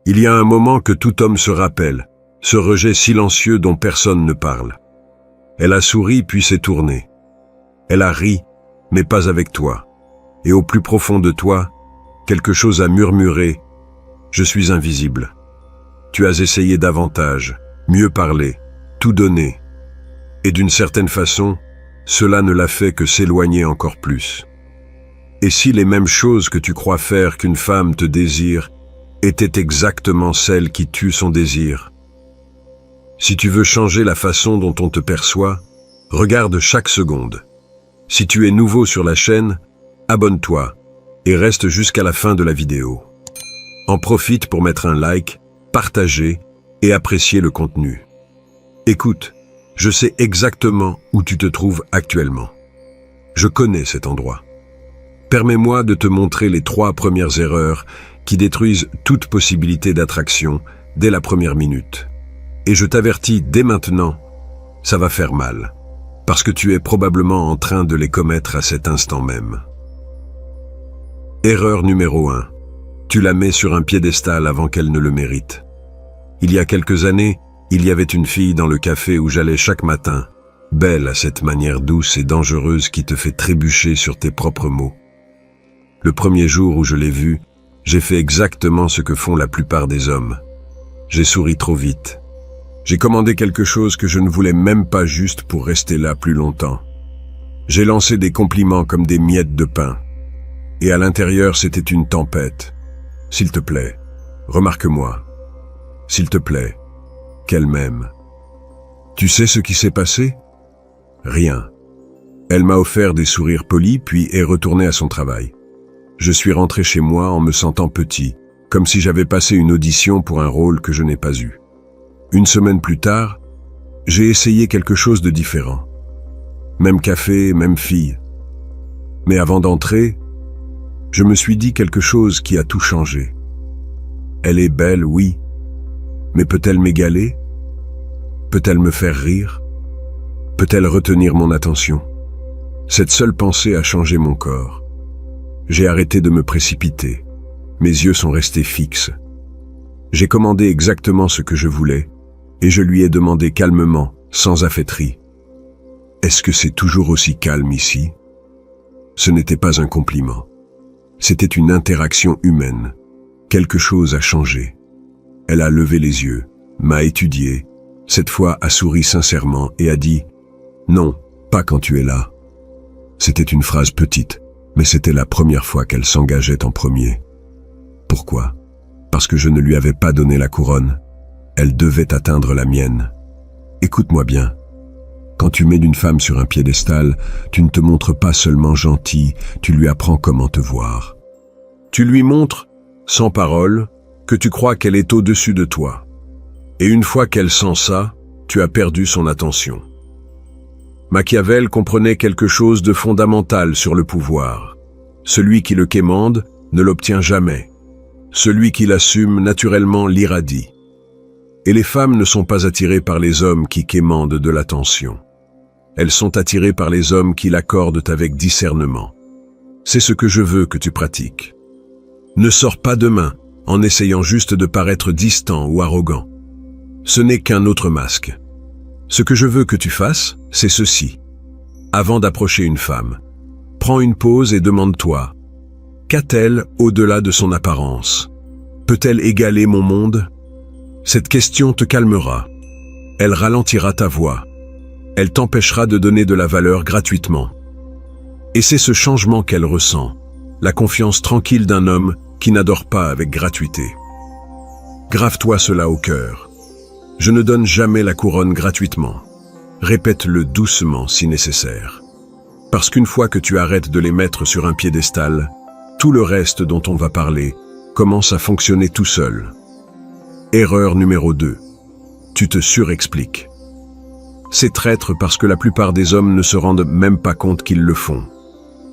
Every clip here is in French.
Il y a un moment que tout homme se rappelle, ce rejet silencieux dont personne ne parle. Elle a souri puis s'est tournée. Elle a ri, mais pas avec toi. Et au plus profond de toi, quelque chose a murmuré « Je suis invisible ». Tu as essayé davantage, mieux parler, tout donner. Et d'une certaine façon, cela ne l'a fait que s'éloigner encore plus. Et si les mêmes choses que tu crois faire qu'une femme te désire étaient exactement celles qui tuent son désir? Si tu veux changer la façon dont on te perçoit, regarde chaque seconde. Si tu es nouveau sur la chaîne, abonne-toi et reste jusqu'à la fin de la vidéo. En profite pour mettre un like, partager et apprécier le contenu. Écoute, je sais exactement où tu te trouves actuellement. Je connais cet endroit. Permets-moi de te montrer les 3 premières erreurs qui détruisent toute possibilité d'attraction dès la première minute. Et je t'avertis dès maintenant, ça va faire mal, parce que tu es probablement en train de les commettre à cet instant même. Erreur numéro 1. Tu la mets sur un piédestal avant qu'elle ne le mérite. Il y a quelques années, il y avait une fille dans le café où j'allais chaque matin, belle à cette manière douce et dangereuse qui te fait trébucher sur tes propres mots. Le premier jour où je l'ai vue, j'ai fait exactement ce que font la plupart des hommes. J'ai souri trop vite. J'ai commandé quelque chose que je ne voulais même pas juste pour rester là plus longtemps. J'ai lancé des compliments comme des miettes de pain. Et à l'intérieur, c'était une tempête. S'il te plaît, remarque-moi. S'il te plaît, qu'elle m'aime. Tu sais ce qui s'est passé? Rien. Elle m'a offert des sourires polis puis est retournée à son travail. Je suis rentré chez moi en me sentant petit, comme si j'avais passé une audition pour un rôle que je n'ai pas eu. Une semaine plus tard, j'ai essayé quelque chose de différent. Même café, même fille. Mais avant d'entrer, je me suis dit quelque chose qui a tout changé. Elle est belle, oui, mais peut-elle m'égaler? Peut-elle me faire rire? Peut-elle retenir mon attention? Cette seule pensée a changé mon corps. J'ai arrêté de me précipiter. Mes yeux sont restés fixes. J'ai commandé exactement ce que je voulais, et je lui ai demandé calmement, sans affaîtrie. Est-ce que c'est toujours aussi calme ici? Ce n'était pas un compliment. C'était une interaction humaine. Quelque chose a changé. Elle a levé les yeux, m'a étudié, cette fois a souri sincèrement et a dit « Non, pas quand tu es là ». C'était une phrase petite, mais c'était la première fois qu'elle s'engageait en premier. Pourquoi? Parce que je ne lui avais pas donné la couronne. Elle devait atteindre la mienne. Écoute-moi bien. Quand tu mets une femme sur un piédestal, tu ne te montres pas seulement gentil, tu lui apprends comment te voir. Tu lui montres, sans parole, que tu crois qu'elle est au-dessus de toi. Et une fois qu'elle sent ça, tu as perdu son attention. Machiavel comprenait quelque chose de fondamental sur le pouvoir. Celui qui le quémande ne l'obtient jamais. Celui qui l'assume naturellement l'irradie. Et les femmes ne sont pas attirées par les hommes qui quémandent de l'attention. Elles sont attirées par les hommes qui l'accordent avec discernement. C'est ce que je veux que tu pratiques. Ne sors pas demain en essayant juste de paraître distant ou arrogant. Ce n'est qu'un autre masque. Ce que je veux que tu fasses, c'est ceci. Avant d'approcher une femme, prends une pause et demande-toi, qu'a-t-elle au-delà de son apparence? Peut-elle égaler mon monde? Cette question te calmera. Elle ralentira ta voix. Elle t'empêchera de donner de la valeur gratuitement. Et c'est ce changement qu'elle ressent, la confiance tranquille d'un homme qui n'adore pas avec gratuité. Grave-toi cela au cœur. Je ne donne jamais la couronne gratuitement. Répète-le doucement si nécessaire. Parce qu'une fois que tu arrêtes de les mettre sur un piédestal, tout le reste dont on va parler commence à fonctionner tout seul. Erreur numéro 2. Tu te surexpliques. C'est traître parce que la plupart des hommes ne se rendent même pas compte qu'ils le font.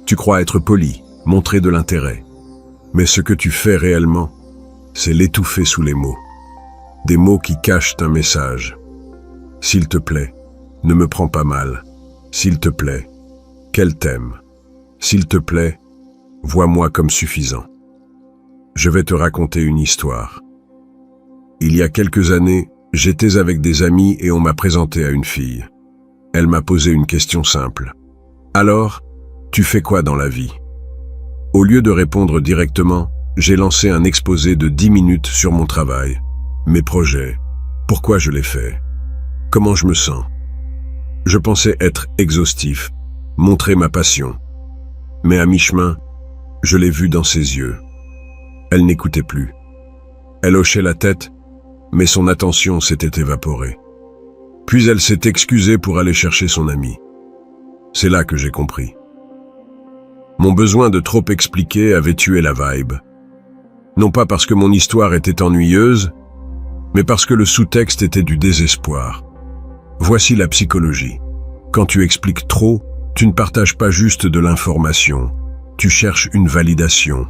Tu crois être poli, montrer de l'intérêt. Mais ce que tu fais réellement, c'est l'étouffer sous les mots. Des mots qui cachent un message. S'il te plaît, ne me prends pas mal. S'il te plaît, qu'elle t'aime. S'il te plaît, vois-moi comme suffisant. Je vais te raconter une histoire. Il y a quelques années, j'étais avec des amis et on m'a présenté à une fille. Elle m'a posé une question simple. « Alors, tu fais quoi dans la vie ?» Au lieu de répondre directement, j'ai lancé un exposé de 10 minutes sur mon travail, mes projets, pourquoi je l'ai fait, comment je me sens. Je pensais être exhaustif, montrer ma passion. Mais à mi-chemin, je l'ai vue dans ses yeux. Elle n'écoutait plus. Elle hochait la tête, mais son attention s'était évaporée. Puis elle s'est excusée pour aller chercher son ami. C'est là que j'ai compris. Mon besoin de trop expliquer avait tué la vibe. Non pas parce que mon histoire était ennuyeuse, mais parce que le sous-texte était du désespoir. Voici la psychologie. Quand tu expliques trop, tu ne partages pas juste de l'information, tu cherches une validation.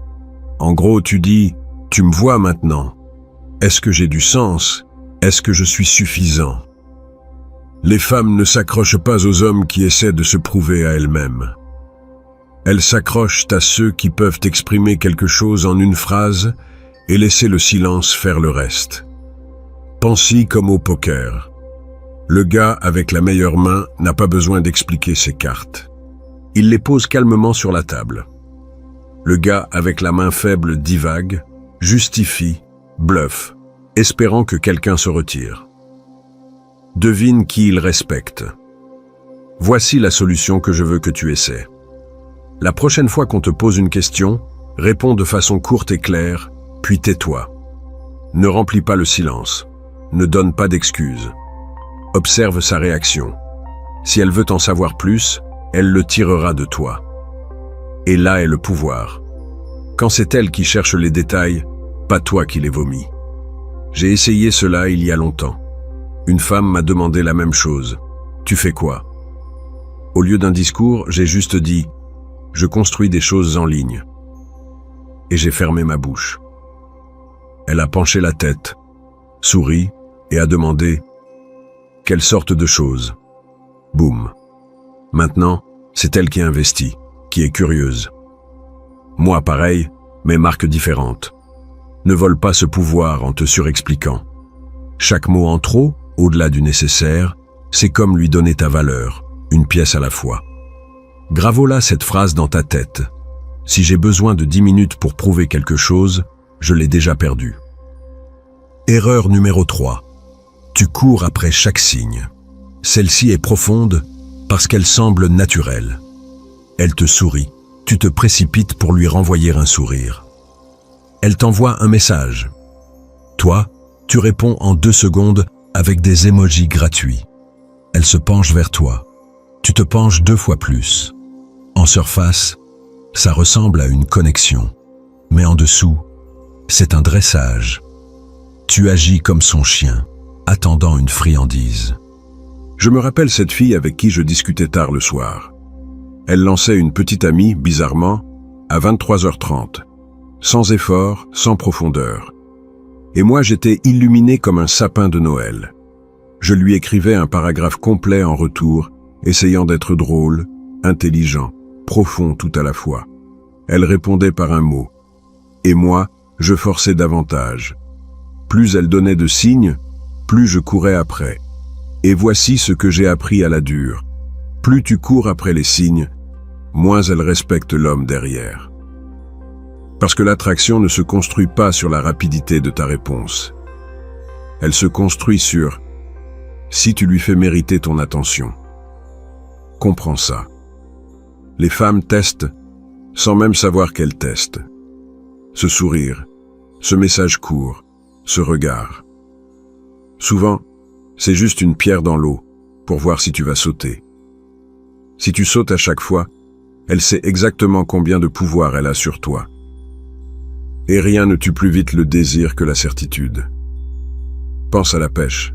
En gros, tu dis « tu me vois maintenant ». Est-ce que j'ai du sens? Est-ce que je suis suffisant? Les femmes ne s'accrochent pas aux hommes qui essaient de se prouver à elles-mêmes. Elles s'accrochent à ceux qui peuvent exprimer quelque chose en une phrase et laisser le silence faire le reste. Pense-y comme au poker. Le gars avec la meilleure main n'a pas besoin d'expliquer ses cartes. Il les pose calmement sur la table. Le gars avec la main faible divague, justifie, bluffe, espérant que quelqu'un se retire. Devine qui il respecte. Voici la solution que je veux que tu essaies. La prochaine fois qu'on te pose une question, réponds de façon courte et claire, puis tais-toi. Ne remplis pas le silence. Ne donne pas d'excuses. Observe sa réaction. Si elle veut en savoir plus, elle le tirera de toi. Et là est le pouvoir. Quand c'est elle qui cherche les détails, pas toi qui les vomis. J'ai essayé cela il y a longtemps. Une femme m'a demandé la même chose. « Tu fais quoi ?» Au lieu d'un discours, j'ai juste dit « Je construis des choses en ligne. » Et j'ai fermé ma bouche. Elle a penché la tête, souri et a demandé « Quelle sorte de choses ?» Boum. Maintenant, c'est elle qui investit, qui est curieuse. Moi, pareil, mais marque différente. Ne vole pas ce pouvoir en te surexpliquant. Chaque mot en trop, au-delà du nécessaire, c'est comme lui donner ta valeur, une pièce à la fois. Gravo-la cette phrase dans ta tête. Si j'ai besoin de 10 minutes pour prouver quelque chose, je l'ai déjà perdu. Erreur numéro 3. Tu cours après chaque signe. Celle-ci est profonde parce qu'elle semble naturelle. Elle te sourit. Tu te précipites pour lui renvoyer un sourire. Elle t'envoie un message. Toi, tu réponds en 2 secondes avec des emojis gratuits. Elle se penche vers toi. Tu te penches 2 fois plus. En surface, ça ressemble à une connexion. Mais en dessous, c'est un dressage. Tu agis comme son chien, attendant une friandise. Je me rappelle cette fille avec qui je discutais tard le soir. Elle lançait une petite amie, bizarrement, à 23h30. Sans effort, sans profondeur. Et moi j'étais illuminé comme un sapin de Noël. Je lui écrivais un paragraphe complet en retour, essayant d'être drôle, intelligent, profond tout à la fois. Elle répondait par un mot. Et moi, je forçais davantage. Plus elle donnait de signes, plus je courais après. Et voici ce que j'ai appris à la dure. Plus tu cours après les signes, moins elle respecte l'homme derrière. Parce que l'attraction ne se construit pas sur la rapidité de ta réponse. Elle se construit sur si tu lui fais mériter ton attention. Comprends ça. Les femmes testent sans même savoir qu'elles testent. Ce sourire, ce message court, ce regard. Souvent, c'est juste une pierre dans l'eau pour voir si tu vas sauter. Si tu sautes à chaque fois, elle sait exactement combien de pouvoir elle a sur toi. Et rien ne tue plus vite le désir que la certitude. Pense à la pêche.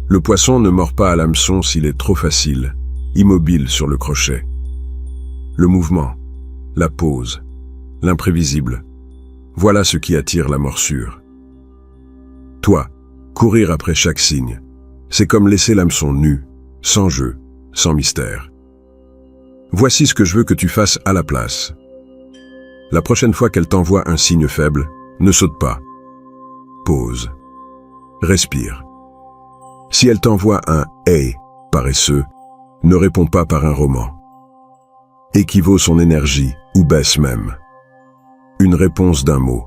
Le poisson ne mord pas à l'hameçon s'il est trop facile, immobile sur le crochet. Le mouvement, la pause, l'imprévisible, voilà ce qui attire la morsure. Toi, courir après chaque signe, c'est comme laisser l'hameçon nu, sans jeu, sans mystère. Voici ce que je veux que tu fasses à la place. La prochaine fois qu'elle t'envoie un signe faible, ne saute pas. Pause. respire. Si elle t'envoie un « hey » paresseux, ne réponds pas par un roman. Équivaut son énergie ou baisse même. Une réponse d'un mot,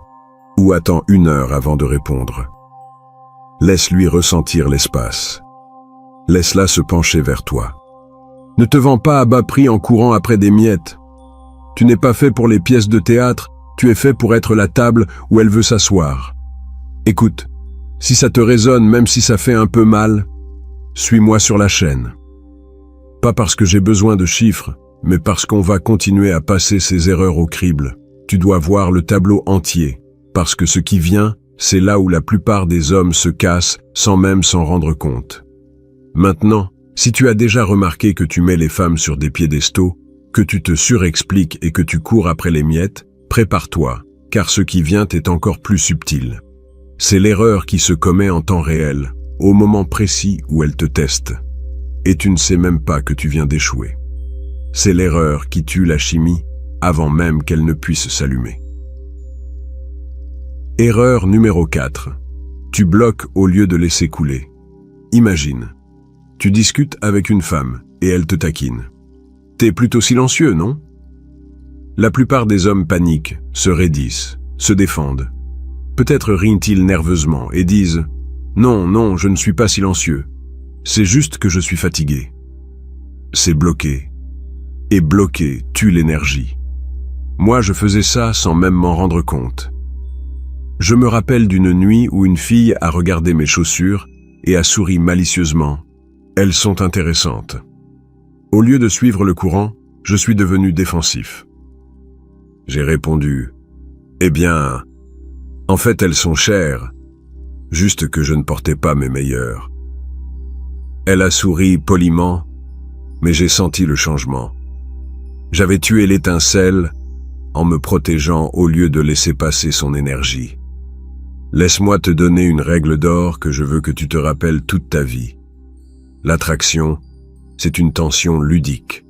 ou attends 1 heure avant de répondre. Laisse-lui ressentir l'espace. Laisse-la se pencher vers toi. Ne te vends pas à bas prix en courant après des miettes. Tu n'es pas fait pour les pièces de théâtre, tu es fait pour être la table où elle veut s'asseoir. Écoute, si ça te résonne, même si ça fait un peu mal, suis-moi sur la chaîne. Pas parce que j'ai besoin de chiffres, mais parce qu'on va continuer à passer ces erreurs au crible. Tu dois voir le tableau entier, parce que ce qui vient, c'est là où la plupart des hommes se cassent sans même s'en rendre compte. Maintenant, si tu as déjà remarqué que tu mets les femmes sur des piédestaux, que tu te surexpliques et que tu cours après les miettes, prépare-toi, car ce qui vient est encore plus subtil. C'est l'erreur qui se commet en temps réel, au moment précis où elle te teste. Et tu ne sais même pas que tu viens d'échouer. C'est l'erreur qui tue la chimie avant même qu'elle ne puisse s'allumer. Erreur numéro 4. Tu bloques au lieu de laisser couler. Imagine, tu discutes avec une femme et elle te taquine. T'es plutôt silencieux, non? La plupart des hommes paniquent, se raidissent, se défendent. Peut-être rient-ils nerveusement et disent « Non, non, je ne suis pas silencieux. C'est juste que je suis fatigué. » C'est bloqué. Et bloqué tue l'énergie. Moi, je faisais ça sans même m'en rendre compte. Je me rappelle d'une nuit où une fille a regardé mes chaussures et a souri malicieusement. Elles sont intéressantes. Au lieu de suivre le courant, je suis devenu défensif. J'ai répondu « Eh bien, en fait, elles sont chères, juste que je ne portais pas mes meilleures. » Elle a souri poliment, mais j'ai senti le changement. J'avais tué l'étincelle en me protégeant au lieu de laisser passer son énergie. Laisse-moi te donner une règle d'or que je veux que tu te rappelles toute ta vie. L'attraction, c'est une tension ludique.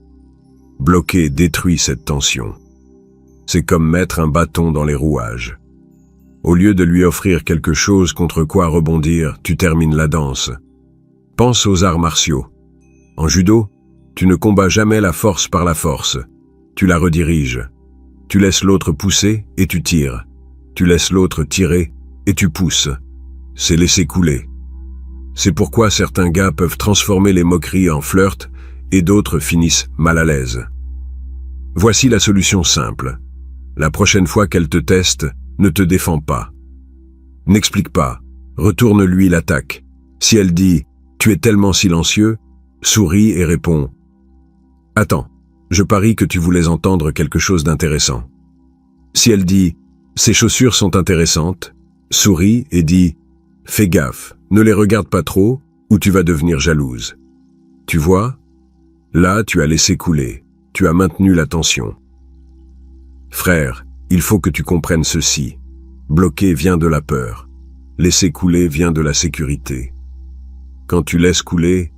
Bloquer détruit cette tension. C'est comme mettre un bâton dans les rouages. Au lieu de lui offrir quelque chose contre quoi rebondir, tu termines la danse. Pense aux arts martiaux. En judo, tu ne combats jamais la force par la force. Tu la rediriges. Tu laisses l'autre pousser et tu tires. Tu laisses l'autre tirer et tu pousses. C'est laisser couler. C'est pourquoi certains gars peuvent transformer les moqueries en flirt et d'autres finissent mal à l'aise. Voici la solution simple. La prochaine fois qu'elle te teste, ne te défends pas. N'explique pas. Retourne-lui l'attaque. Si elle dit « Tu es tellement silencieux », souris et réponds « Attends, je parie que tu voulais entendre quelque chose d'intéressant. » Si elle dit « Ces chaussures sont intéressantes », souris et dis « Fais gaffe, ne les regarde pas trop ou tu vas devenir jalouse. » Tu vois? Là, tu as laissé couler, tu as maintenu la tension. Frère, il faut que tu comprennes ceci. Bloquer vient de la peur. Laisser couler vient de la sécurité. Quand tu laisses couler,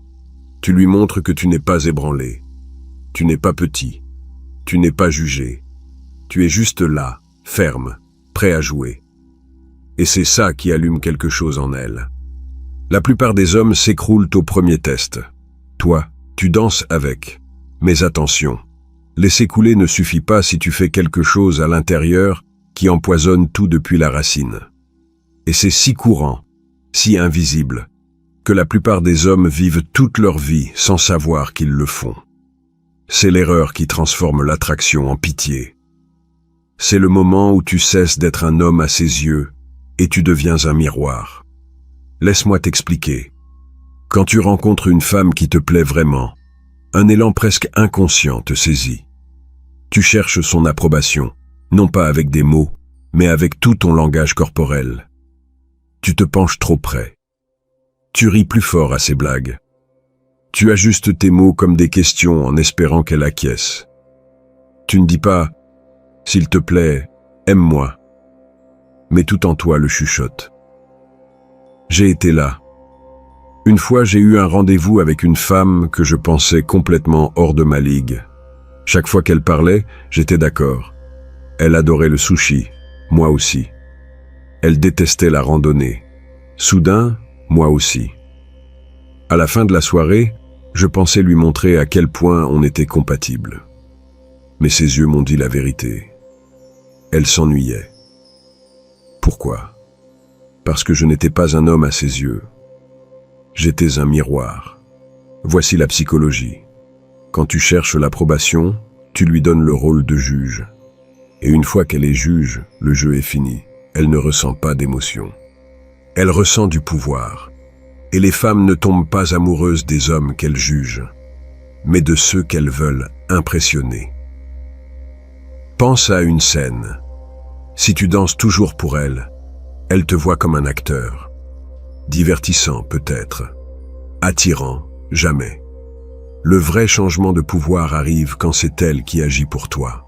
tu lui montres que tu n'es pas ébranlé. Tu n'es pas petit. Tu n'es pas jugé. Tu es juste là, ferme, prêt à jouer. Et c'est ça qui allume quelque chose en elle. La plupart des hommes s'écroulent au premier test. Toi, tu danses avec. Mais attention, laisser couler ne suffit pas si tu fais quelque chose à l'intérieur qui empoisonne tout depuis la racine. Et c'est si courant, si invisible, que la plupart des hommes vivent toute leur vie sans savoir qu'ils le font. C'est l'erreur qui transforme l'attraction en pitié. C'est le moment où tu cesses d'être un homme à ses yeux et tu deviens un miroir. Laisse-moi t'expliquer. Quand tu rencontres une femme qui te plaît vraiment, un élan presque inconscient te saisit. Tu cherches son approbation, non pas avec des mots, mais avec tout ton langage corporel. Tu te penches trop près. Tu ris plus fort à ses blagues. Tu ajustes tes mots comme des questions en espérant qu'elle acquiesce. Tu ne dis pas « S'il te plaît, aime-moi », mais tout en toi le chuchote. J'ai été là. Une fois, j'ai eu un rendez-vous avec une femme que je pensais complètement hors de ma ligue. Chaque fois qu'elle parlait, j'étais d'accord. Elle adorait le sushi, moi aussi. Elle détestait la randonnée. Soudain, Moi aussi. À la fin de la soirée, je pensais lui montrer à quel point on était compatibles. Mais ses yeux m'ont dit la vérité. Elle s'ennuyait. Pourquoi? Parce que je n'étais pas un homme à ses yeux. J'étais un miroir. Voici la psychologie. Quand tu cherches l'approbation, tu lui donnes le rôle de juge. Et une fois qu'elle est juge, le jeu est fini. Elle ne ressent pas d'émotion. Elle ressent du pouvoir. Et les femmes ne tombent pas amoureuses des hommes qu'elles jugent, mais de ceux qu'elles veulent impressionner. Pense à une scène. Si tu danses toujours pour elle, elle te voit comme un acteur. Divertissant peut-être, attirant jamais. Le vrai changement de pouvoir arrive quand c'est elle qui agit pour toi.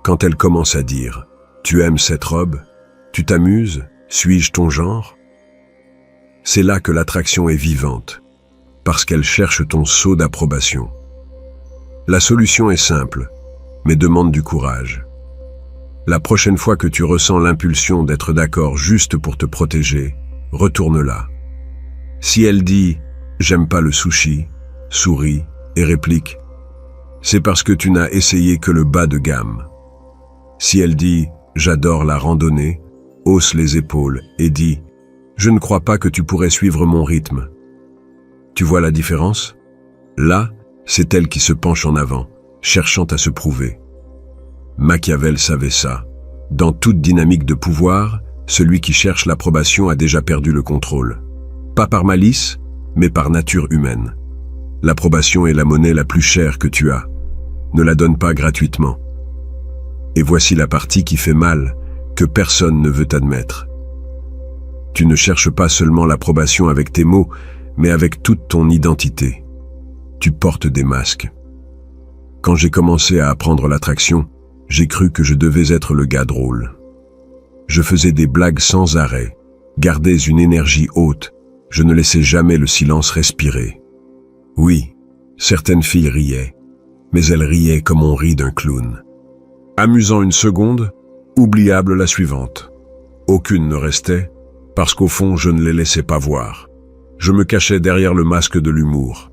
Quand elle commence à dire « Tu aimes cette robe? Tu t'amuses? Suis-je ton genre ?» C'est là que l'attraction est vivante, parce qu'elle cherche ton sceau d'approbation. La solution est simple, mais demande du courage. La prochaine fois que tu ressens l'impulsion d'être d'accord juste pour te protéger, retourne-la. Si elle dit « J'aime pas le sushi », souris et réplique « C'est parce que tu n'as essayé que le bas de gamme ». Si elle dit « J'adore la randonnée », hausse les épaules et dit « Je ne crois pas que tu pourrais suivre mon rythme ». Tu vois la différence? Là, c'est elle qui se penche en avant, cherchant à se prouver. Machiavel savait ça. Dans toute dynamique de pouvoir, celui qui cherche l'approbation a déjà perdu le contrôle. Pas par malice, mais par nature humaine. L'approbation est la monnaie la plus chère que tu as. Ne la donne pas gratuitement. Et voici la partie qui fait mal, que personne ne veut admettre. Tu ne cherches pas seulement l'approbation avec tes mots, mais avec toute ton identité. Tu portes des masques. Quand j'ai commencé à apprendre l'attraction, j'ai cru que je devais être le gars drôle. Je faisais des blagues sans arrêt, gardais une énergie haute, je ne laissais jamais le silence respirer. Oui, certaines filles riaient, mais elles riaient comme on rit d'un clown. Amusant une seconde, oubliable la suivante. Aucune ne restait, parce qu'au fond je ne les laissais pas voir. Je me cachais derrière le masque de l'humour.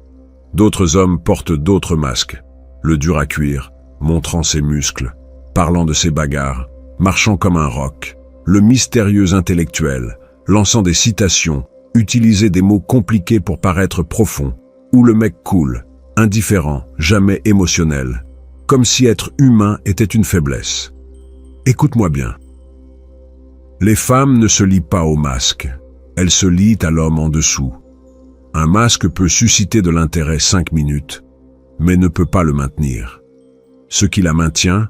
D'autres hommes portent d'autres masques, le dur à cuire, montrant ses muscles, parlant de ses bagarres, marchant comme un roc, le mystérieux intellectuel, lançant des citations, utiliser des mots compliqués pour paraître profond, ou le mec cool, indifférent, jamais émotionnel, comme si être humain était une faiblesse. Écoute-moi bien. Les femmes ne se lient pas au masque, elles se lient à l'homme en dessous. Un masque peut susciter de l'intérêt 5 minutes, mais ne peut pas le maintenir. Ce qui la maintient,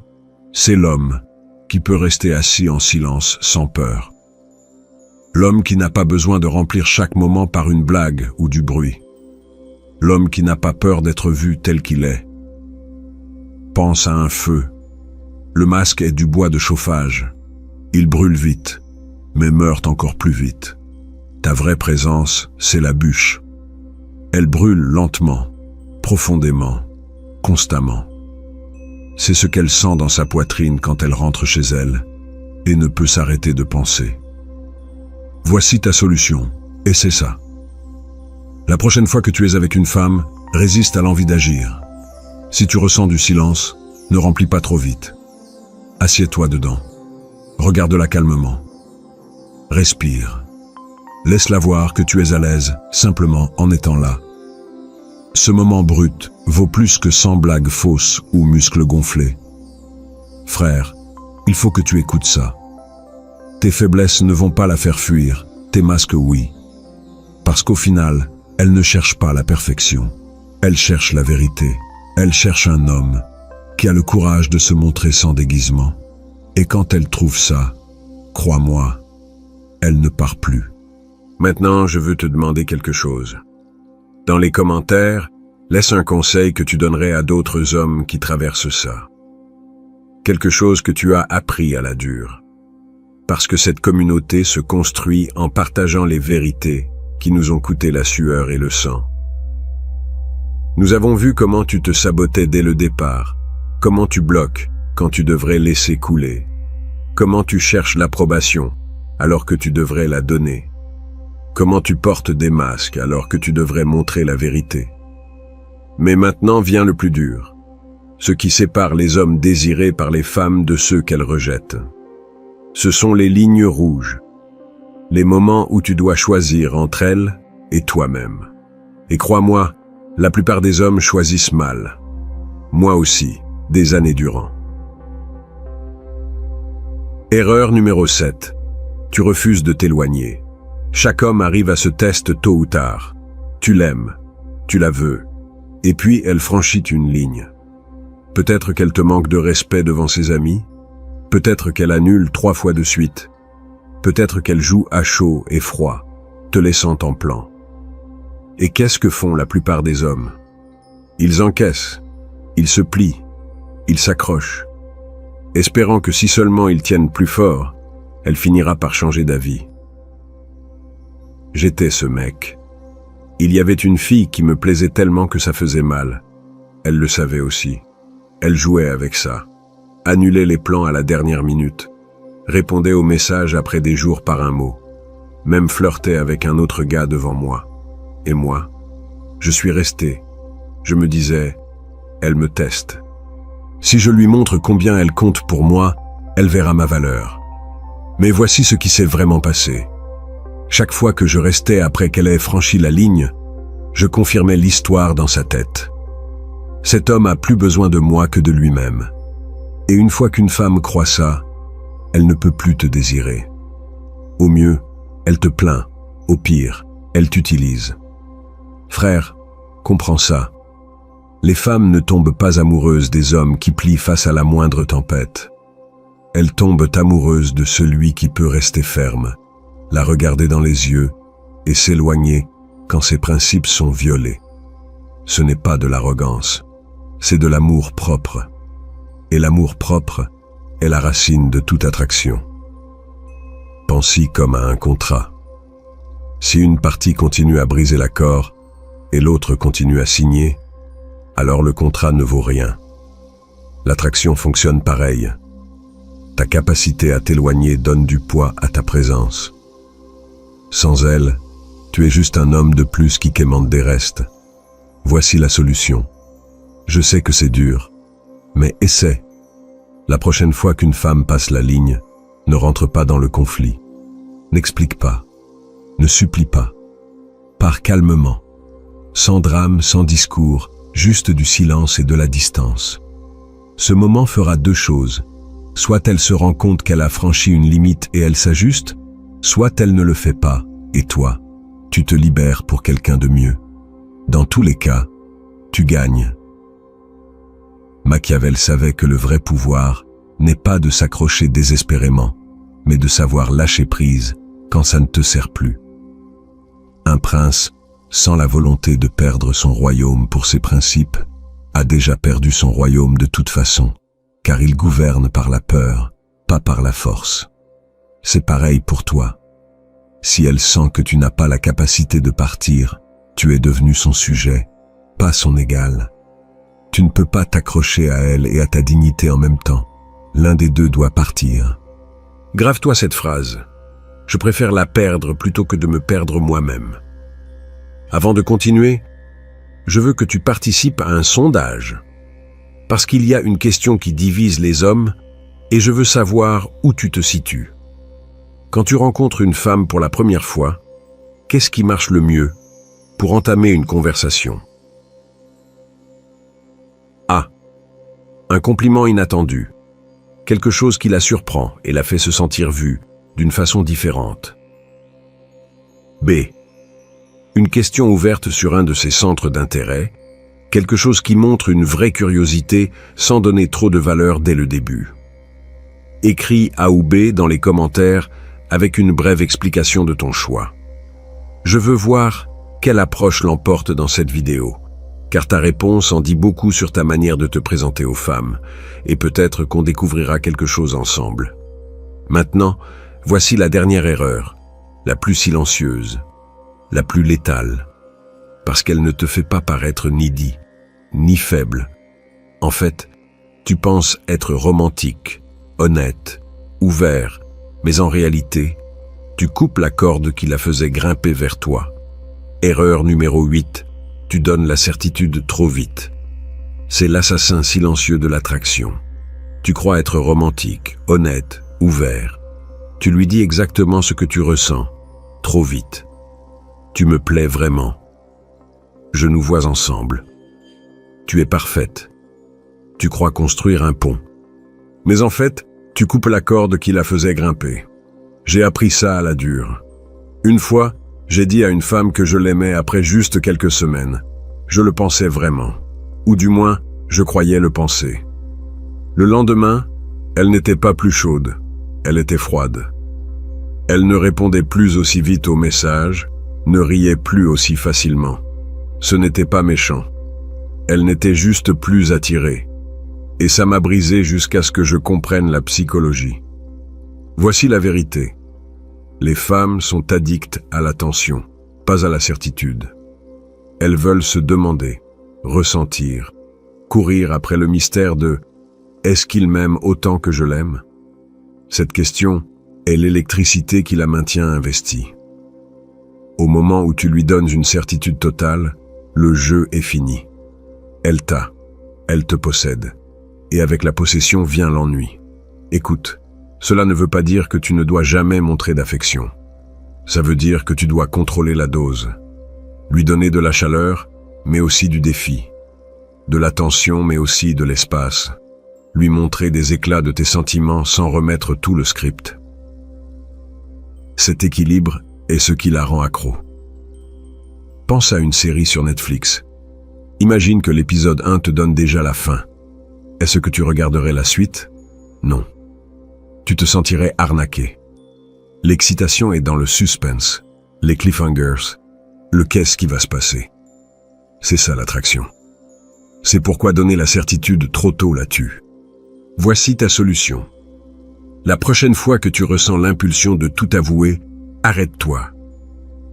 c'est l'homme, qui peut rester assis en silence sans peur. L'homme qui n'a pas besoin de remplir chaque moment par une blague ou du bruit. L'homme qui n'a pas peur d'être vu tel qu'il est. Pense à un feu. Le masque est du bois de chauffage. Il brûle vite, mais meurt encore plus vite. Ta vraie présence, c'est la bûche. Elle brûle lentement, profondément, constamment. C'est ce qu'elle sent dans sa poitrine quand elle rentre chez elle et ne peut s'arrêter de penser. Voici ta solution, et c'est ça. La prochaine fois que tu es avec une femme, résiste à l'envie d'agir. Si tu ressens du silence, ne remplis pas trop vite. Assieds-toi dedans. Regarde-la calmement. Respire. Laisse-la voir que tu es à l'aise, simplement en étant là. Ce moment brut vaut plus que 100 blagues fausses ou muscles gonflés. Frère, il faut que tu écoutes ça. Tes faiblesses ne vont pas la faire fuir, tes masques oui. Parce qu'au final, elle ne cherche pas la perfection. Elle cherche la vérité. Elle cherche un homme qui a le courage de se montrer sans déguisement. Et quand elle trouve ça, crois-moi, elle ne part plus. Maintenant, je veux te demander quelque chose. Dans les commentaires, laisse un conseil que tu donnerais à d'autres hommes qui traversent ça. Quelque chose que tu as appris à la dure. Parce que cette communauté se construit en partageant les vérités qui nous ont coûté la sueur et le sang. Nous avons vu comment tu te sabotais dès le départ, comment tu bloques quand tu devrais laisser couler, comment tu cherches l'approbation alors que tu devrais la donner, comment tu portes des masques alors que tu devrais montrer la vérité. Mais maintenant vient le plus dur, ce qui sépare les hommes désirés par les femmes de ceux qu'elles rejettent. Ce sont les lignes rouges, les moments où tu dois choisir entre elles et toi-même. Et crois-moi, la plupart des hommes choisissent mal. Moi aussi, des années durant. Erreur numéro 7. Tu refuses de t'éloigner. Chaque homme arrive à ce test tôt ou tard. Tu l'aimes, tu la veux, et puis elle franchit une ligne. Peut-être qu'elle te manque de respect devant ses amis, peut-être qu'elle annule 3 fois de suite, peut-être qu'elle joue à chaud et froid, te laissant en plan. Et qu'est-ce que font la plupart des hommes? Ils encaissent, ils se plient, ils s'accrochent, espérant que si seulement ils tiennent plus fort, elle finira par changer d'avis. J'étais ce mec. Il y avait une fille qui me plaisait tellement que ça faisait mal. Elle le savait aussi. Elle jouait avec ça, annulait les plans à la dernière minute, répondait aux messages après des jours par un mot, même flirtait avec un autre gars devant moi. Et moi, je suis resté. Je me disais, elle me teste. Si je lui montre combien elle compte pour moi, elle verra ma valeur. Mais voici ce qui s'est vraiment passé. Chaque fois que je restais après qu'elle ait franchi la ligne, je confirmais l'histoire dans sa tête. Cet homme a plus besoin de moi que de lui-même. Et une fois qu'une femme croit ça, elle ne peut plus te désirer. Au mieux, elle te plaint. Au pire, elle t'utilise. Frère, comprends ça. Les femmes ne tombent pas amoureuses des hommes qui plient face à la moindre tempête. Elles tombent amoureuses de celui qui peut rester ferme, la regarder dans les yeux et s'éloigner quand ses principes sont violés. Ce n'est pas de l'arrogance, c'est de l'amour propre. Et l'amour propre est la racine de toute attraction. Pense-y comme à un contrat. Si une partie continue à briser l'accord et l'autre continue à signer, alors le contrat ne vaut rien. L'attraction fonctionne pareil. Ta capacité à t'éloigner donne du poids à ta présence. Sans elle, tu es juste un homme de plus qui quémande des restes. Voici la solution. Je sais que c'est dur, mais essaie. La prochaine fois qu'une femme passe la ligne, ne rentre pas dans le conflit. N'explique pas. Ne supplie pas. Pars calmement. Sans drame, sans discours, juste du silence et de la distance. Ce moment fera 2 choses. Soit elle se rend compte qu'elle a franchi une limite et elle s'ajuste, soit elle ne le fait pas, et toi, tu te libères pour quelqu'un de mieux. Dans tous les cas, tu gagnes. Machiavel savait que le vrai pouvoir n'est pas de s'accrocher désespérément, mais de savoir lâcher prise quand ça ne te sert plus. Un prince, sans la volonté de perdre son royaume pour ses principes, a déjà perdu son royaume de toute façon, car il gouverne par la peur, pas par la force. C'est pareil pour toi. Si elle sent que tu n'as pas la capacité de partir, tu es devenu son sujet, pas son égal. Tu ne peux pas t'accrocher à elle et à ta dignité en même temps. L'un des deux doit partir. Grave-toi cette phrase. Je préfère la perdre plutôt que de me perdre moi-même. Avant de continuer, je veux que tu participes à un sondage. Parce qu'il y a une question qui divise les hommes et je veux savoir où tu te situes. Quand tu rencontres une femme pour la première fois, qu'est-ce qui marche le mieux pour entamer une conversation? A. Un compliment inattendu. Quelque chose qui la surprend et la fait se sentir vue d'une façon différente. B. Une question ouverte sur un de ses centres d'intérêt, quelque chose qui montre une vraie curiosité sans donner trop de valeur dès le début. Écris A ou B dans les commentaires avec une brève explication de ton choix. Je veux voir quelle approche l'emporte dans cette vidéo, car ta réponse en dit beaucoup sur ta manière de te présenter aux femmes, et peut-être qu'on découvrira quelque chose ensemble. Maintenant, voici la dernière erreur, la plus silencieuse, la plus létale, parce qu'elle ne te fait pas paraître needy, ni faible. En fait, tu penses être romantique, honnête, ouvert, mais en réalité, Tu coupes la corde qui la faisait grimper vers toi. Erreur numéro 8. Tu donnes la certitude trop vite. C'est l'assassin silencieux de l'attraction. Tu crois être romantique, honnête, ouvert. Tu lui dis exactement ce que tu ressens, trop vite. Tu me plais vraiment. Je nous vois ensemble. Tu es parfaite. Tu crois construire un pont. Mais en fait, tu coupes la corde qui la faisait grimper. J'ai appris ça à la dure. Une fois, j'ai dit à une femme que je l'aimais après juste quelques semaines. Je le pensais vraiment. Ou du moins, je croyais le penser. Le lendemain, elle n'était pas plus chaude. Elle était froide. Elle ne répondait plus aussi vite aux messages, ne riait plus aussi facilement. Ce n'était pas méchant. Elle n'était juste plus attirée. Et ça m'a brisé jusqu'à ce que je comprenne la psychologie. Voici la vérité. Les femmes sont addictes à l'attention, pas à la certitude. Elles veulent se demander, ressentir, courir après le mystère de « Est-ce qu'il m'aime autant que je l'aime ?» Cette question est l'électricité qui la maintient investie. Au moment où tu lui donnes une certitude totale, le jeu est fini. Elle t'a, elle te possède. Et avec la possession vient l'ennui. Écoute, cela ne veut pas dire que tu ne dois jamais montrer d'affection. Ça veut dire que tu dois contrôler la dose. Lui donner de la chaleur, mais aussi du défi. De l'attention, mais aussi de l'espace. Lui montrer des éclats de tes sentiments sans remettre tout le script. Cet équilibre est ce qui la rend accro. Pense à une série sur Netflix. Imagine que l'épisode 1 te donne déjà la fin. Est-ce que tu regarderais la suite? Non. Tu te sentirais arnaqué. L'excitation est dans le suspense, les cliffhangers, le qu'est-ce qui va se passer. C'est ça l'attraction. C'est pourquoi donner la certitude trop tôt la tue. Voici ta solution. La prochaine fois que tu ressens l'impulsion de tout avouer, arrête-toi.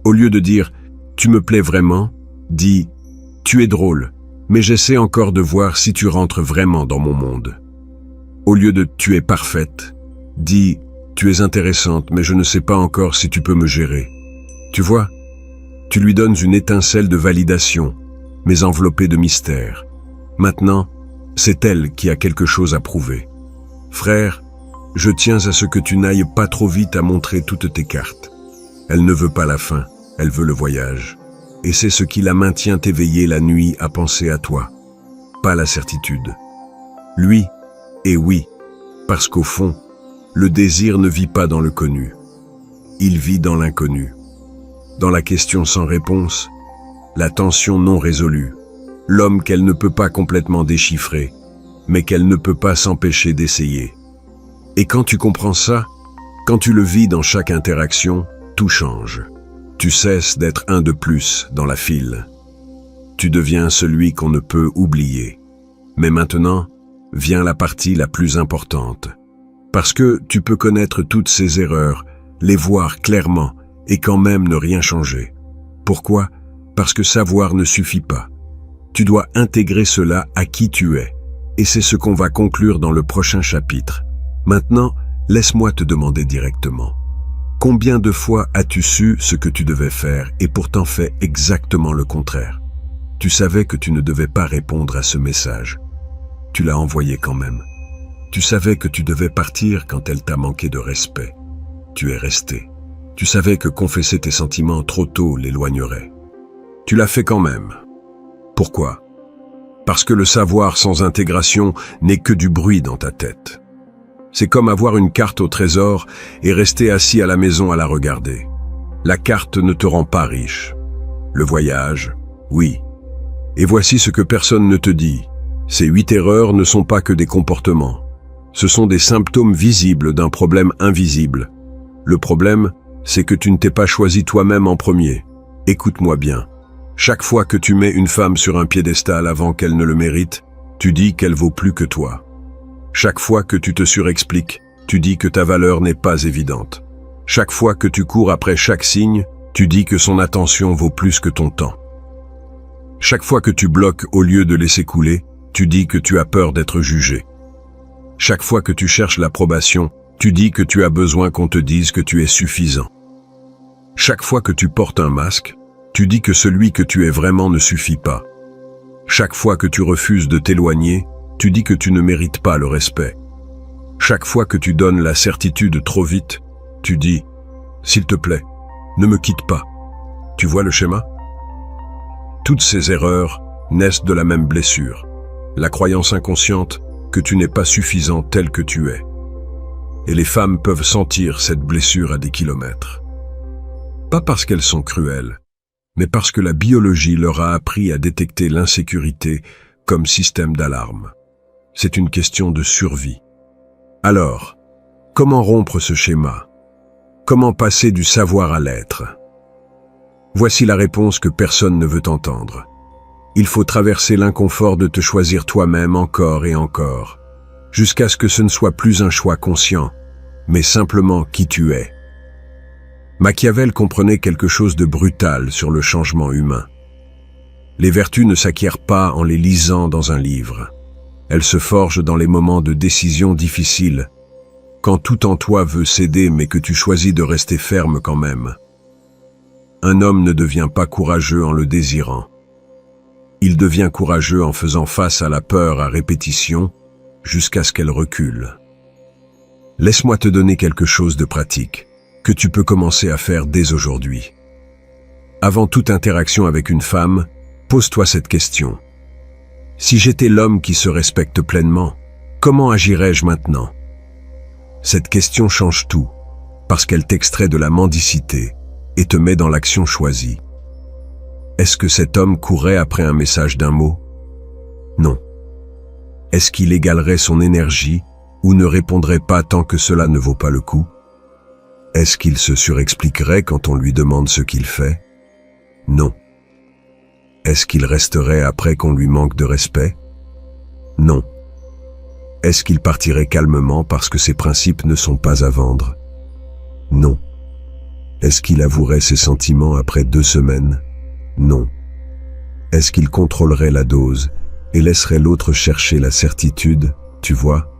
Au lieu de dire « tu me plais vraiment », dis « tu es drôle, mais j'essaie encore de voir si tu rentres vraiment dans mon monde ». Au lieu de « tu es parfaite », dis « tu es intéressante, mais je ne sais pas encore si tu peux me gérer ». Tu vois, tu lui donnes une étincelle de validation, mais enveloppée de mystère. Maintenant, c'est elle qui a quelque chose à prouver. Frère, je tiens à ce que tu n'ailles pas trop vite à montrer toutes tes cartes. Elle ne veut pas la fin, elle veut le voyage. Et c'est ce qui la maintient éveillée la nuit à penser à toi. Pas la certitude. Lui, et oui, parce qu'au fond, le désir ne vit pas dans le connu. Il vit dans l'inconnu. Dans la question sans réponse, la tension non résolue, l'homme qu'elle ne peut pas complètement déchiffrer, mais qu'elle ne peut pas s'empêcher d'essayer. Et quand tu comprends ça, quand tu le vis dans chaque interaction, tout change. Tu cesses d'être un de plus dans la file. Tu deviens celui qu'on ne peut oublier. Mais maintenant, vient la partie la plus importante. Parce que tu peux connaître toutes ces erreurs, les voir clairement et quand même ne rien changer. Pourquoi? Parce que savoir ne suffit pas. Tu dois intégrer cela à qui tu es. Et c'est ce qu'on va conclure dans le prochain chapitre. Maintenant, laisse-moi te demander directement. Combien de fois as-tu su ce que tu devais faire et pourtant fait exactement le contraire? Tu savais que tu ne devais pas répondre à ce message. Tu l'as envoyé quand même. Tu savais que tu devais partir quand elle t'a manqué de respect. Tu es resté. Tu savais que confesser tes sentiments trop tôt l'éloignerait. Tu l'as fait quand même. Pourquoi? Parce que le savoir sans intégration n'est que du bruit dans ta tête. C'est comme avoir une carte au trésor et rester assis à la maison à la regarder. La carte ne te rend pas riche. Le voyage, oui. Et voici ce que personne ne te dit. Ces 8 erreurs ne sont pas que des comportements. Ce sont des symptômes visibles d'un problème invisible. Le problème, c'est que tu ne t'es pas choisi toi-même en premier. Écoute-moi bien. Chaque fois que tu mets une femme sur un piédestal avant qu'elle ne le mérite, tu dis qu'elle vaut plus que toi. Chaque fois que tu te surexpliques, tu dis que ta valeur n'est pas évidente. Chaque fois que tu cours après chaque signe, tu dis que son attention vaut plus que ton temps. Chaque fois que tu bloques au lieu de laisser couler, tu dis que tu as peur d'être jugé. Chaque fois que tu cherches l'approbation, tu dis que tu as besoin qu'on te dise que tu es suffisant. Chaque fois que tu portes un masque, tu dis que celui que tu es vraiment ne suffit pas. Chaque fois que tu refuses de t'éloigner, tu dis que tu ne mérites pas le respect. Chaque fois que tu donnes la certitude trop vite, tu dis « S'il te plaît, ne me quitte pas ». Tu vois le schéma? Toutes ces erreurs naissent de la même blessure, la croyance inconsciente que tu n'es pas suffisant tel que tu es. Et les femmes peuvent sentir cette blessure à des kilomètres. Pas parce qu'elles sont cruelles, mais parce que la biologie leur a appris à détecter l'insécurité comme système d'alarme. C'est une question de survie. Alors, comment rompre ce schéma? Comment passer du savoir à l'être? Voici la réponse que personne ne veut entendre. Il faut traverser l'inconfort de te choisir toi-même encore et encore, jusqu'à ce que ce ne soit plus un choix conscient, mais simplement qui tu es. Machiavel comprenait quelque chose de brutal sur le changement humain. Les vertus ne s'acquièrent pas en les lisant dans un livre. Elles se forgent dans les moments de décision difficiles, quand tout en toi veut céder mais que tu choisis de rester ferme quand même. Un homme ne devient pas courageux en le désirant. Il devient courageux en faisant face à la peur à répétition, jusqu'à ce qu'elle recule. Laisse-moi te donner quelque chose de pratique, que tu peux commencer à faire dès aujourd'hui. Avant toute interaction avec une femme, pose-toi cette question. Si j'étais l'homme qui se respecte pleinement, comment agirais-je maintenant? Cette question change tout, parce qu'elle t'extrait de la mendicité et te met dans l'action choisie. Est-ce que cet homme courrait après un message d'un mot? Non. Est-ce qu'il égalerait son énergie ou ne répondrait pas tant que cela ne vaut pas le coup? Est-ce qu'il se surexpliquerait quand on lui demande ce qu'il fait? Non. Est-ce qu'il resterait après qu'on lui manque de respect? Non. Est-ce qu'il partirait calmement parce que ses principes ne sont pas à vendre? Non. Est-ce qu'il avouerait ses sentiments après 2 semaines? Non. Est-ce qu'il contrôlerait la dose et laisserait l'autre chercher la certitude, tu vois?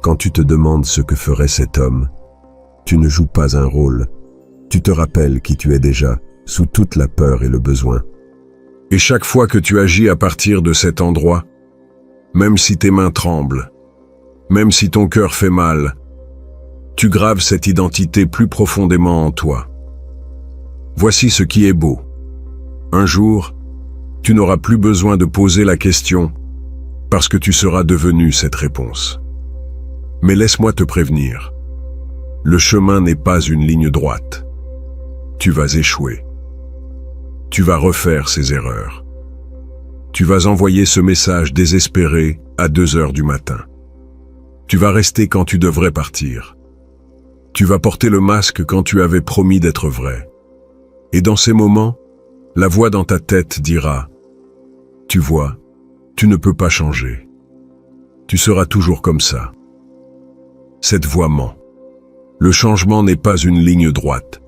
Quand tu te demandes ce que ferait cet homme, tu ne joues pas un rôle. Tu te rappelles qui tu es déjà, sous toute la peur et le besoin. Et chaque fois que tu agis à partir de cet endroit, même si tes mains tremblent, même si ton cœur fait mal, tu graves cette identité plus profondément en toi. Voici ce qui est beau. Un jour, tu n'auras plus besoin de poser la question parce que tu seras devenu cette réponse. Mais laisse-moi te prévenir. Le chemin n'est pas une ligne droite. Tu vas échouer. Tu vas refaire ces erreurs. Tu vas envoyer ce message désespéré à 2 heures du matin. Tu vas rester quand tu devrais partir. Tu vas porter le masque quand tu avais promis d'être vrai. Et dans ces moments, la voix dans ta tête dira « Tu vois, tu ne peux pas changer. Tu seras toujours comme ça. » Cette voix ment. Le changement n'est pas une ligne droite.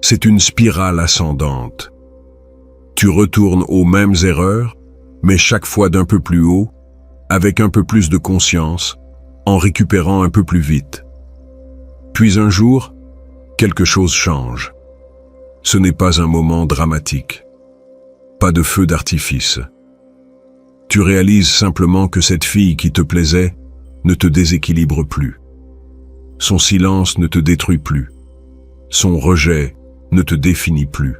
C'est une spirale ascendante. Tu retournes aux mêmes erreurs, mais chaque fois d'un peu plus haut, avec un peu plus de conscience, en récupérant un peu plus vite. Puis un jour, quelque chose change. Ce n'est pas un moment dramatique. Pas de feu d'artifice. Tu réalises simplement que cette fille qui te plaisait ne te déséquilibre plus. Son silence ne te détruit plus. Son rejet ne te définit plus.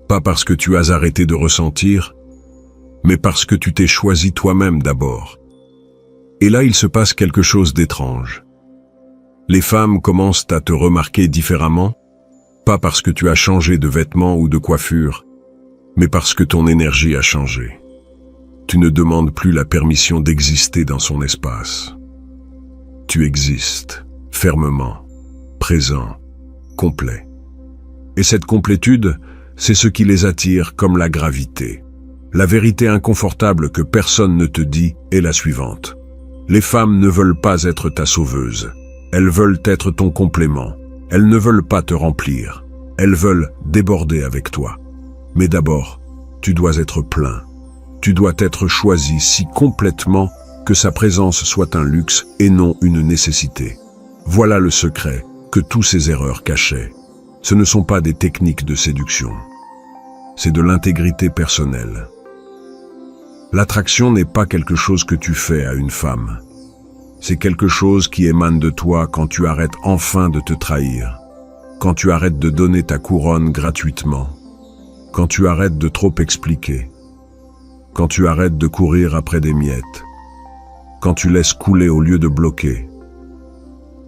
Pas parce que tu as arrêté de ressentir, mais parce que tu t'es choisi toi-même d'abord. Et là, il se passe quelque chose d'étrange. Les femmes commencent à te remarquer différemment, pas parce que tu as changé de vêtements ou de coiffure, mais parce que ton énergie a changé. Tu ne demandes plus la permission d'exister dans son espace. Tu existes, fermement, présent, complet. Et cette complétude, c'est ce qui les attire comme la gravité. La vérité inconfortable que personne ne te dit est la suivante. Les femmes ne veulent pas être ta sauveuse. Elles veulent être ton complément. Elles ne veulent pas te remplir. Elles veulent déborder avec toi. Mais d'abord, tu dois être plein. Tu dois être choisi si complètement que sa présence soit un luxe et non une nécessité. Voilà le secret que tous ces erreurs cachaient. Ce ne sont pas des techniques de séduction. C'est de l'intégrité personnelle. L'attraction n'est pas quelque chose que tu fais à une femme. C'est quelque chose qui émane de toi quand tu arrêtes enfin de te trahir, quand tu arrêtes de donner ta couronne gratuitement, quand tu arrêtes de trop expliquer, quand tu arrêtes de courir après des miettes, quand tu laisses couler au lieu de bloquer,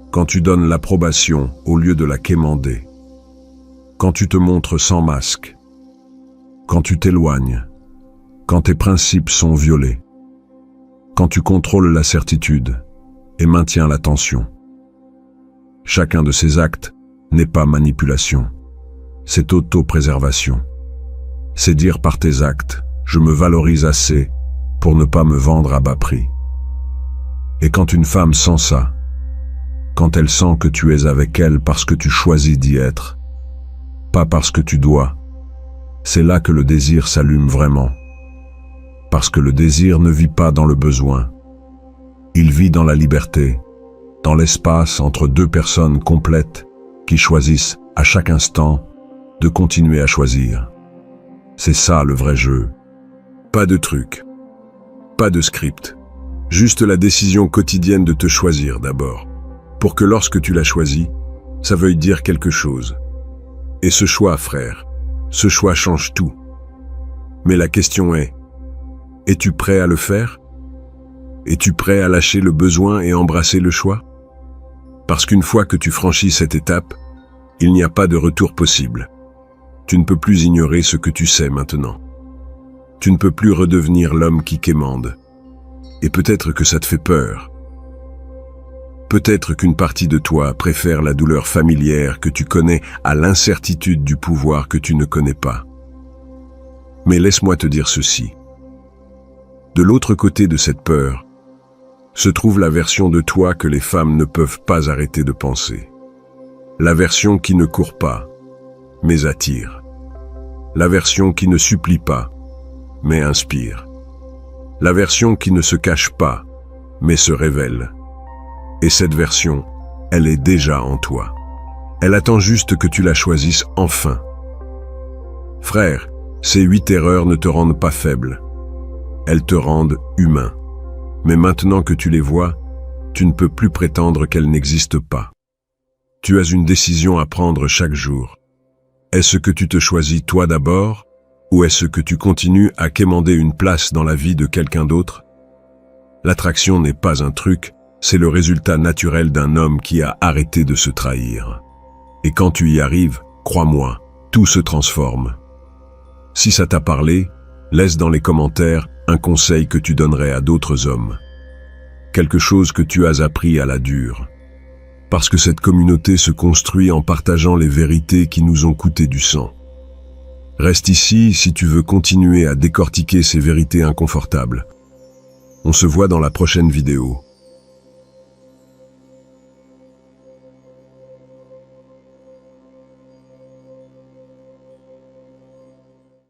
quand tu donnes l'approbation au lieu de la quémander, quand tu te montres sans masque, quand tu t'éloignes, quand tes principes sont violés, quand tu contrôles la certitude et maintiens la tension. Chacun de ces actes n'est pas manipulation, c'est autopréservation. C'est dire par tes actes, je me valorise assez pour ne pas me vendre à bas prix. Et quand une femme sent ça, quand elle sent que tu es avec elle parce que tu choisis d'y être, pas parce que tu dois, c'est là que le désir s'allume vraiment. Parce que le désir ne vit pas dans le besoin. Il vit dans la liberté, dans l'espace entre deux personnes complètes qui choisissent à chaque instant de continuer à choisir. C'est ça le vrai jeu. Pas de truc, pas de script, juste la décision quotidienne de te choisir d'abord, pour que lorsque tu l'as choisi, ça veuille dire quelque chose. Et ce choix, frère, ce choix change tout. Mais la question est, es-tu prêt à le faire? Es-tu prêt à lâcher le besoin et embrasser le choix? Parce qu'une fois que tu franchis cette étape, il n'y a pas de retour possible. Tu ne peux plus ignorer ce que tu sais maintenant. Tu ne peux plus redevenir l'homme qui quémande. Et peut-être que ça te fait peur. Peut-être qu'une partie de toi préfère la douleur familière que tu connais à l'incertitude du pouvoir que tu ne connais pas. Mais laisse-moi te dire ceci. De l'autre côté de cette peur, se trouve la version de toi que les femmes ne peuvent pas arrêter de penser. La version qui ne court pas, mais attire. La version qui ne supplie pas, mais inspire. La version qui ne se cache pas, mais se révèle. Et cette version, elle est déjà en toi. Elle attend juste que tu la choisisses enfin. Frère, ces 8 erreurs ne te rendent pas faible. Elles te rendent humain. Mais maintenant que tu les vois, tu ne peux plus prétendre qu'elles n'existent pas. Tu as une décision à prendre chaque jour. Est-ce que tu te choisis toi d'abord, ou est-ce que tu continues à quémander une place dans la vie de quelqu'un d'autre? L'attraction n'est pas un truc, c'est le résultat naturel d'un homme qui a arrêté de se trahir. Et quand tu y arrives, crois-moi, tout se transforme. Si ça t'a parlé, laisse dans les commentaires un conseil que tu donnerais à d'autres hommes. Quelque chose que tu as appris à la dure. Parce que cette communauté se construit en partageant les vérités qui nous ont coûté du sang. Reste ici si tu veux continuer à décortiquer ces vérités inconfortables. On se voit dans la prochaine vidéo.